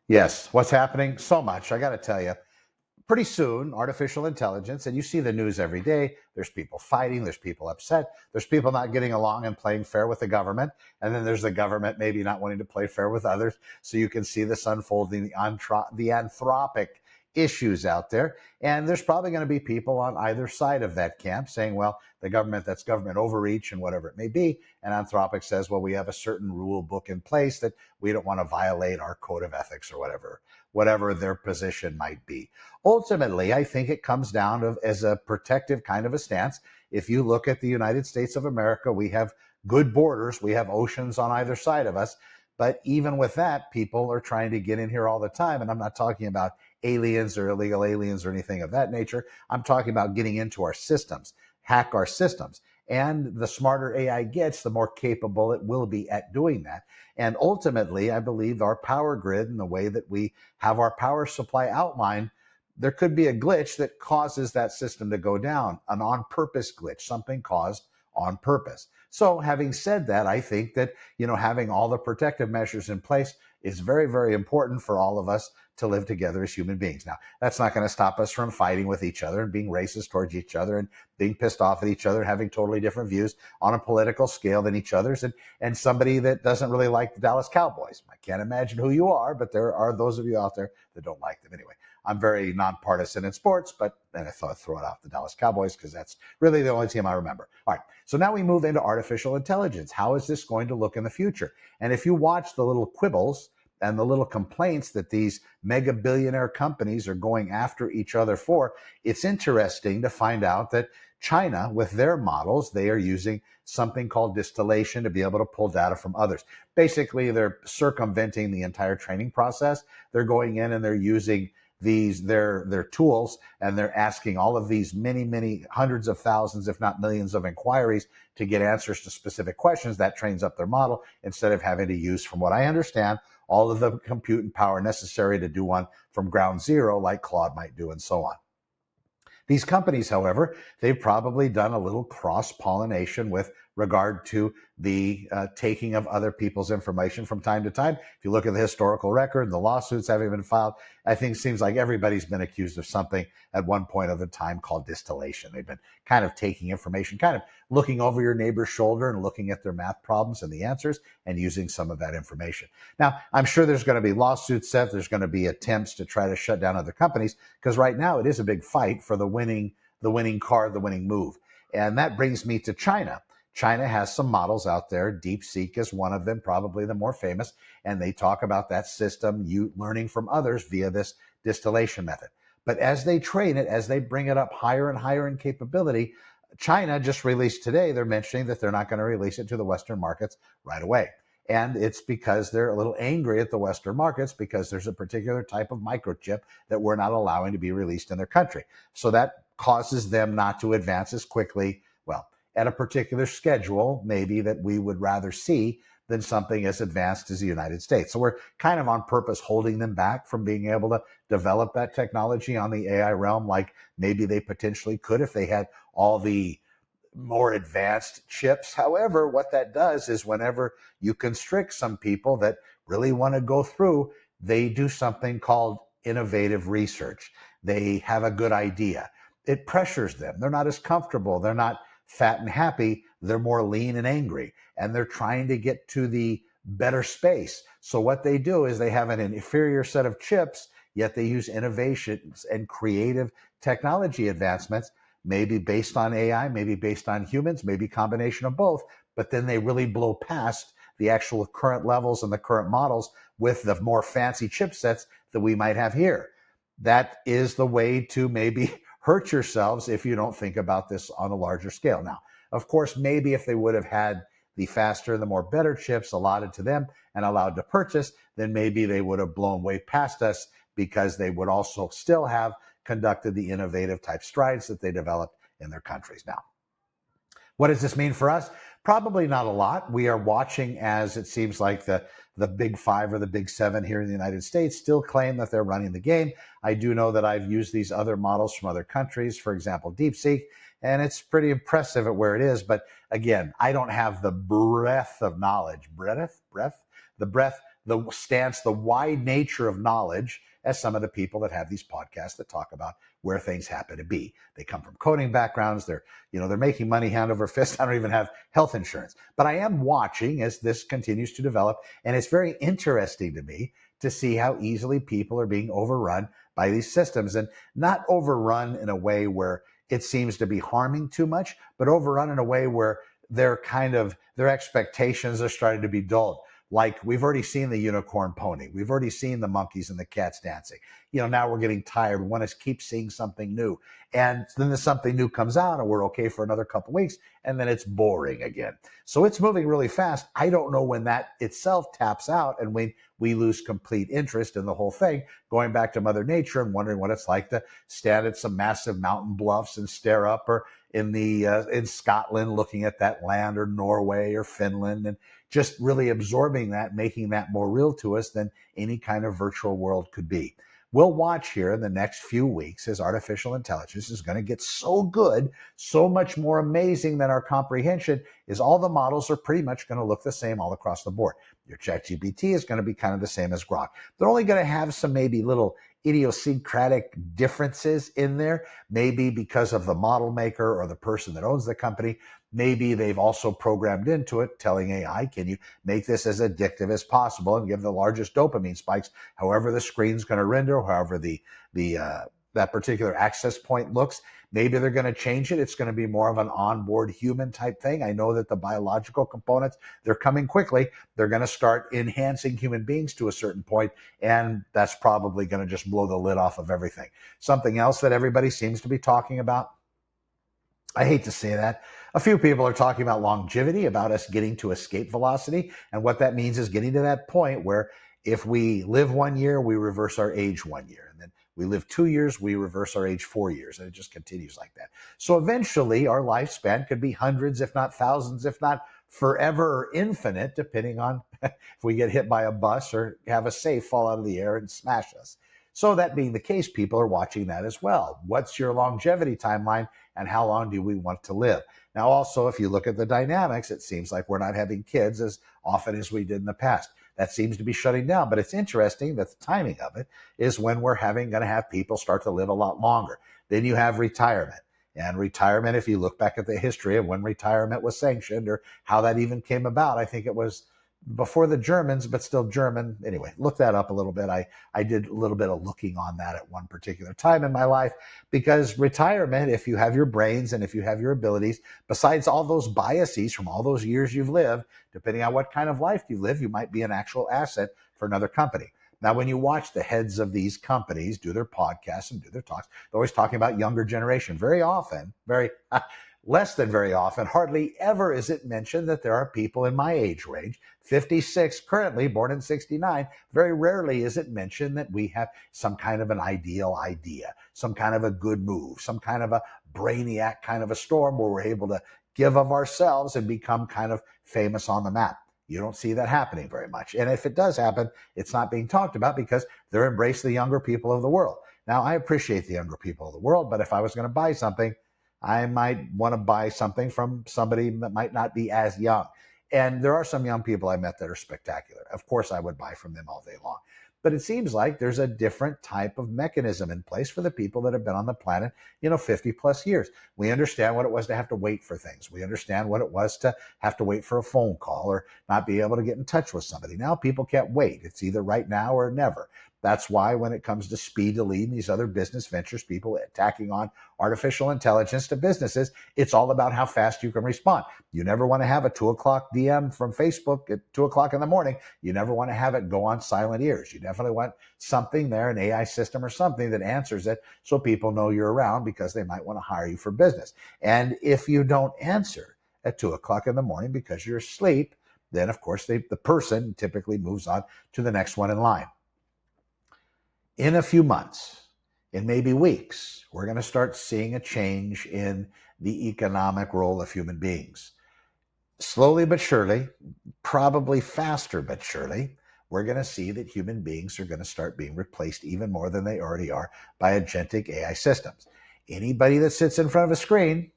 Yes, what's happening? So much. I got to tell you, pretty soon, artificial intelligence, and you see the news every day. There's people fighting, there's people upset, there's people not getting along and playing fair with the government. And then there's the government maybe not wanting to play fair with others. So you can see this unfolding, the anthropic issues out there. And there's probably going to be people on either side of that camp saying, well, the government, that's government overreach and whatever it may be. And Anthropic says, well, we have a certain rule book in place that we don't want to violate our code of ethics or whatever their position might be. Ultimately, I think it comes down to as a protective kind of a stance. If you look at the United States of America, we have good borders, we have oceans on either side of us. But even with that, people are trying to get in here all the time. And I'm not talking about aliens or illegal aliens or anything of that nature. I'm talking about getting into our systems, hack our systems. And the smarter AI gets, the more capable it will be at doing that. And ultimately, I believe our power grid and the way that we have our power supply outlined, there could be a glitch that causes that system to go down, an on purpose glitch, something caused on purpose. So having said that, I think that, having all the protective measures in place is very, very important for all of us to live together as human beings. Now, that's not going to stop us from fighting with each other and being racist towards each other and being pissed off at each other and having totally different views on a political scale than each other's. And somebody that doesn't really like the Dallas Cowboys. I can't imagine who you are, but there are those of you out there that don't like them. Anyway, I'm very nonpartisan in sports, but then I thought I'd throw it out the Dallas Cowboys because that's really the only team I remember. All right, so now we move into artificial intelligence. How is this going to look in the future? And if you watch the little quibbles and the little complaints that these mega billionaire companies are going after each other for, it's interesting to find out that China, with their models, they are using something called distillation to be able to pull data from others. Basically, they're circumventing the entire training process. They're going in and they're using their tools, and they're asking all of these many hundreds of thousands, if not millions, of inquiries to get answers to specific questions. That trains up their model instead of having to use, from what I understand, all of the compute and power necessary to do one from ground zero like Claude might do, and so on. These companies, however, they've probably done a little cross-pollination with regard to the taking of other people's information from time to time. If you look at the historical record, the lawsuits having been filed, I think it seems like everybody's been accused of something at one point of the time called distillation. They've been kind of taking information, kind of looking over your neighbor's shoulder and looking at their math problems and the answers and using some of that information. Now, I'm sure there's going to be lawsuits set. There's going to be attempts to try to shut down other companies because right now it is a big fight for the winning card, the winning move. And that brings me to China. China has some models out there. DeepSeek is one of them, probably the more famous. And they talk about that system, you learning from others via this distillation method. But as they train it, as they bring it up higher and higher in capability, China just released today, they're mentioning that they're not going to release it to the Western markets right away. And it's because they're a little angry at the Western markets because there's a particular type of microchip that we're not allowing to be released in their country. So that causes them not to advance as quickly, well, at a particular schedule, maybe that we would rather see than something as advanced as the United States. So we're kind of on purpose holding them back from being able to develop that technology on the AI realm like maybe they potentially could if they had all the more advanced chips. However, what that does is whenever you constrict some people that really want to go through, they do something called innovative research. They have a good idea. It pressures them. They're not as comfortable. They're not fat and happy. They're more lean and angry, and they're trying to get to the better space. So what they do is they have an inferior set of chips, yet they use innovations and creative technology advancements, maybe based on AI, maybe based on humans, maybe a combination of both, but then they really blow past the actual current levels and the current models with the more fancy chipsets that we might have here. That is the way to maybe hurt yourselves if you don't think about this on a larger scale. Now, of course, maybe if they would have had the faster, the more better chips allotted to them and allowed to purchase, then maybe they would have blown way past us because they would also still have conducted the innovative type strides that they developed in their countries. Now, what does this mean for us? Probably not a lot. We are watching as it seems like the big five or the big seven here in the United States still claim that they're running the game. I do know that I've used these other models from other countries, for example, DeepSeek, and it's pretty impressive at where it is. But again, I don't have the breadth of knowledge, the breadth the stance, the wide nature of knowledge as some of the people that have these podcasts that talk about where things happen to be. They come from coding backgrounds. They're making money hand over fist. I don't even have health insurance, but I am watching as this continues to develop. And it's very interesting to me to see how easily people are being overrun by these systems, and not overrun in a way where it seems to be harming too much, but overrun in a way where their expectations are starting to be dulled. Like, we've already seen the unicorn pony. We've already seen the monkeys and the cats dancing. Now we're getting tired. We want to keep seeing something new. And then something new comes out and we're okay for another couple weeks, and then it's boring again. So it's moving really fast. I don't know when that itself taps out and we lose complete interest in the whole thing, going back to Mother Nature and wondering what it's like to stand at some massive mountain bluffs and stare up, or in Scotland looking at that land, or Norway or Finland, and just really absorbing that, making that more real to us than any kind of virtual world could be. We'll watch here in the next few weeks as artificial intelligence is going to get so good, so much more amazing than our comprehension, is all the models are pretty much going to look the same all across the board. Your ChatGPT is going to be kind of the same as Grok. They're only going to have some maybe little idiosyncratic differences in there, maybe because of the model maker or the person that owns the company. Maybe they've also programmed into it, telling AI, can you make this as addictive as possible and give the largest dopamine spikes, however the screen's going to render, however that particular access point looks. Maybe they're going to change it. It's going to be more of an onboard human type thing. I know that the biological components, they're coming quickly. They're going to start enhancing human beings to a certain point, and that's probably going to just blow the lid off of everything. Something else that everybody seems to be talking about, I hate to say that, a few people are talking about longevity, about us getting to escape velocity. And what that means is getting to that point where if we live 1 year, we reverse our age 1 year. And then we live 2 years, we reverse our age 4 years. And it just continues like that. So eventually our lifespan could be hundreds, if not thousands, if not forever or infinite, depending on if we get hit by a bus or have a safe fall out of the air and smash us. So that being the case, people are watching that as well. What's your longevity timeline, and how long do we want to live? Now, also, if you look at the dynamics, it seems like we're not having kids as often as we did in the past. That seems to be shutting down, but it's interesting that the timing of it is when we're going to have people start to live a lot longer. Then you have retirement. And retirement, if you look back at the history of when retirement was sanctioned or how that even came about, I think it was before the Germans, but still German. Anyway, look that up a little bit. I did a little bit of looking on that at one particular time in my life, because retirement, if you have your brains and if you have your abilities, besides all those biases from all those years you've lived, depending on what kind of life you live, you might be an actual asset for another company. Now, when you watch the heads of these companies do their podcasts and do their talks, they're always talking about younger generation. Very often, less than very often, hardly ever is it mentioned that there are people in my age range, 56 currently, born in 69. Very rarely is it mentioned that we have some kind of an ideal idea, some kind of a good move, some kind of a brainiac kind of a storm where we're able to give of ourselves and become kind of famous on the map. You don't see that happening very much. And if it does happen, it's not being talked about because they're embracing the younger people of the world. Now, I appreciate the younger people of the world, but if I was going to buy something, I might want to buy something from somebody that might not be as young. And there are some young people I met that are spectacular. Of course, I would buy from them all day long. But it seems like there's a different type of mechanism in place for the people that have been on the planet, 50 plus years. We understand what it was to have to wait for things. We understand what it was to have to wait for a phone call or not be able to get in touch with somebody. Now people can't wait. It's either right now or never. That's why when it comes to speed to lead and these other business ventures, people attacking on artificial intelligence to businesses, it's all about how fast you can respond. You never want to have a 2:00 DM from Facebook at 2:00 in the morning. You never want to have it go on silent ears. You definitely want something there, an AI system or something that answers it so people know you're around because they might want to hire you for business. And if you don't answer at 2:00 in the morning because you're asleep, then of course the person typically moves on to the next one in line. In a few months, in maybe weeks, we're going to start seeing a change in the economic role of human beings. Slowly but surely, probably faster but surely, we're going to see that human beings are going to start being replaced even more than they already are by agentic AI systems. Anybody that sits in front of a screen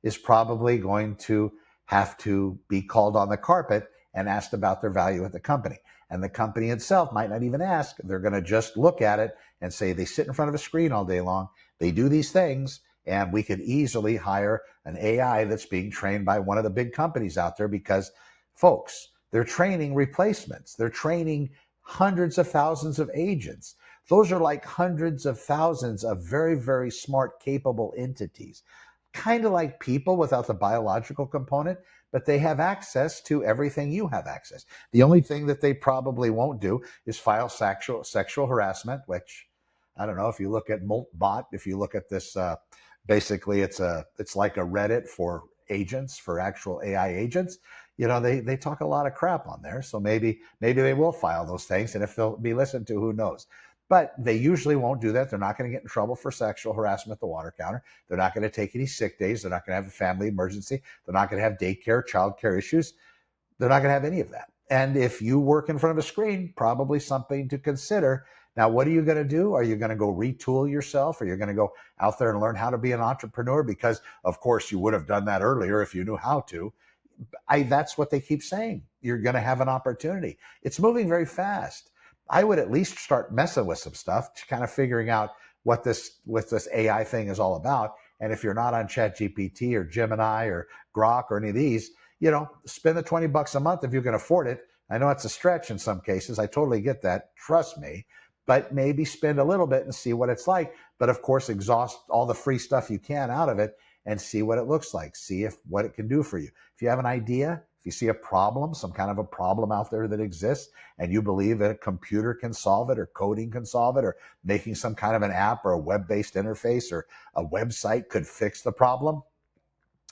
is probably going to have to be called on the carpet and asked about their value at the company. And the company itself might not even ask. They're going to just look at it and say they sit in front of a screen all day long. They do these things, and we could easily hire an AI that's being trained by one of the big companies out there because, folks, they're training replacements. They're training hundreds of thousands of agents. Those are like hundreds of thousands of very, very smart, capable entities, kind of like people without the biological component, but they have access to everything you have access. The only thing that they probably won't do is file sexual harassment, which I don't know if you look at Moltbot, if you look at this, basically it's like a Reddit for agents, for actual AI agents. They talk a lot of crap on there. So maybe they will file those things. And if they'll be listened to, who knows? But they usually won't do that. They're not going to get in trouble for sexual harassment at the water counter. They're not going to take any sick days. They're not going to have a family emergency. They're not going to have daycare, childcare issues. They're not going to have any of that. And if you work in front of a screen, probably something to consider. Now, what are you going to do? Are you going to go retool yourself? Or are you going to go out there and learn how to be an entrepreneur? Because, of course, you would have done that earlier if you knew how to. That's what they keep saying. You're going to have an opportunity. It's moving very fast. I would at least start messing with some stuff, kind of figuring out what this AI thing is all about. And if you're not on ChatGPT or Gemini or Grok or any of these, spend the $20 a month if you can afford it. I know it's a stretch in some cases. I totally get that. Trust me. But maybe spend a little bit and see what it's like. But of course, exhaust all the free stuff you can out of it and see what it looks like. See what it can do for you. If you have an idea, if you see a problem, some kind of a problem out there that exists, and you believe that a computer can solve it or coding can solve it or making some kind of an app or a web-based interface or a website could fix the problem,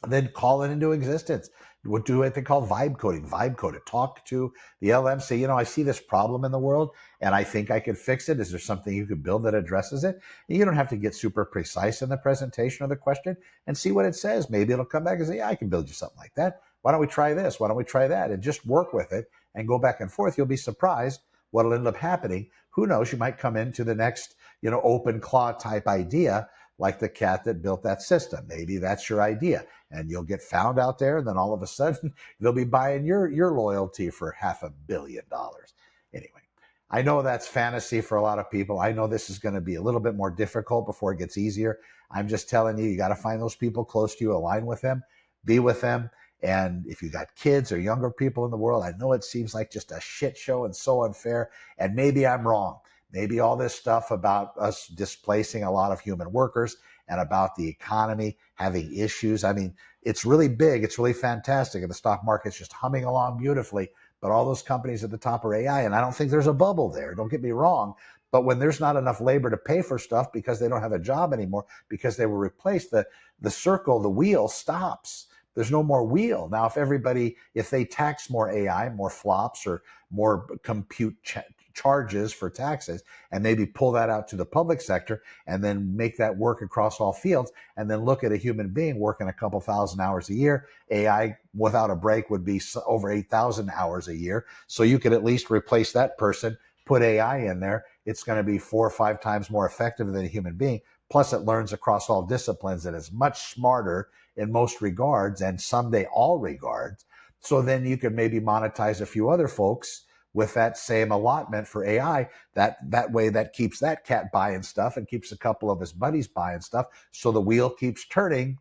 then call it into existence. What do they call Vibecoding? Vibecode it. Talk to the LM. Say, I see this problem in the world and I think I could fix it. Is there something you could build that addresses it? And you don't have to get super precise in the presentation of the question, and see what it says. Maybe it'll come back and say, yeah, I can build you something like that. Why don't we try this? Why don't we try that? And just work with it and go back and forth. You'll be surprised what'll end up happening. Who knows? You might come into the next, open claw type idea, like the cat that built that system. Maybe that's your idea, and you'll get found out there, and then all of a sudden they'll be buying your loyalty for $500 million. Anyway, I know that's fantasy for a lot of people. I know this is going to be a little bit more difficult before it gets easier. I'm just telling you, you got to find those people close to you, align with them, be with them. And if you got kids or younger people in the world, I know it seems like just a shit show and so unfair. And maybe I'm wrong. Maybe all this stuff about us displacing a lot of human workers and about the economy having issues. I mean, it's really big. It's really fantastic. And the stock market's just humming along beautifully. But all those companies at the top are AI. And I don't think there's a bubble there. Don't get me wrong. But when there's not enough labor to pay for stuff because they don't have a job anymore, because they were replaced, the circle, the wheel stops. There's no more wheel. Now, if they tax more AI, more flops or more compute charges for taxes, and maybe pull that out to the public sector and then make that work across all fields, and then look at a human being working a couple thousand hours a year, AI without a break would be over 8,000 hours a year. So you could at least replace that person, put AI in there. It's going to be 4 or 5 times more effective than a human being. Plus it learns across all disciplines and is much smarter in most regards, and someday all regards. So then you could maybe monetize a few other folks with that same allotment for AI. That way that keeps that cat buying stuff and keeps a couple of his buddies buying stuff. So the wheel keeps turning.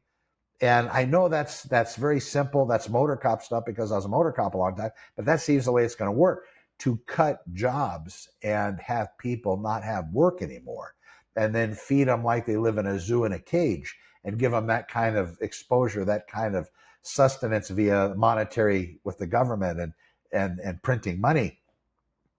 And I know that's very simple. That's motor cop stuff because I was a motor cop a long time, but that seems the way it's going to work, to cut jobs and have people not have work anymore, and then feed them like they live in a zoo in a cage, and give them that kind of exposure, that kind of sustenance via monetary with the government and printing money.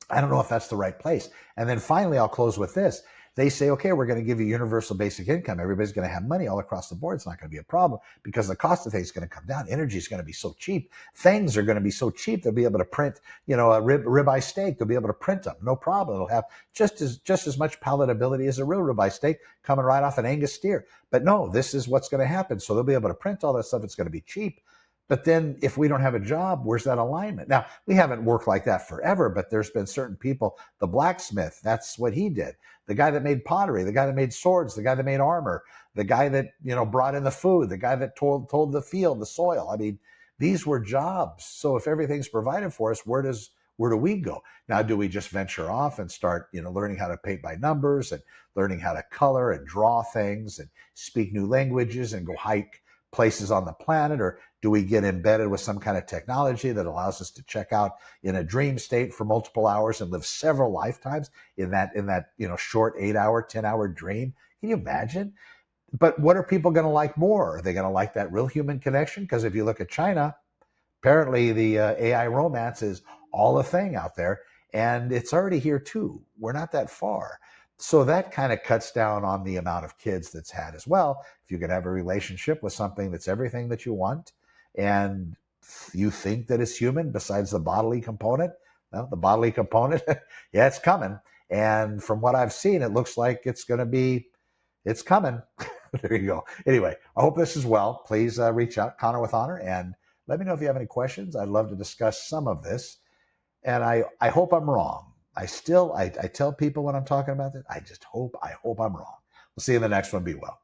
I don't know if that's the right place. And then finally, I'll close with this. They say, okay, we're going to give you universal basic income. Everybody's going to have money all across the board. It's not going to be a problem because the cost of things is going to come down. Energy is going to be so cheap. Things are going to be so cheap. They'll be able to print, a ribeye steak. They'll be able to print them. No problem. It'll have just as much palatability as a real ribeye steak coming right off an Angus steer. But no, this is what's going to happen. So they'll be able to print all that stuff. It's going to be cheap. But then if we don't have a job, where's that alignment? Now, we haven't worked like that forever, but there's been certain people, the blacksmith, that's what he did. The guy that made pottery, the guy that made swords, the guy that made armor, the guy that, brought in the food, the guy that told the field, the soil. I mean, These were jobs. So if everything's provided for us, where do we go? Now, do we just venture off and start, learning how to paint by numbers and learning how to color and draw things and speak new languages and go hike places on the planet? Or do we get embedded with some kind of technology that allows us to check out in a dream state for multiple hours and live several lifetimes in that short 8 hour, 10 hour dream? Can you imagine? But what are people going to like more? Are they going to like that real human connection? Because if you look at China, apparently the AI romance is all a thing out there, and it's already here too. We're not that far. So that kind of cuts down on the amount of kids that's had as well. If you can have a relationship with something that's everything that you want, and you think that it's human besides the bodily component, well, the bodily component, yeah, it's coming. And from what I've seen, it looks like it's coming. There you go. Anyway, I hope this is well. Please reach out, Connor with Honor, and let me know if you have any questions. I'd love to discuss some of this. And I hope I'm wrong. I tell people when I'm talking about this, I hope I'm wrong. We'll see you in the next one. Be well.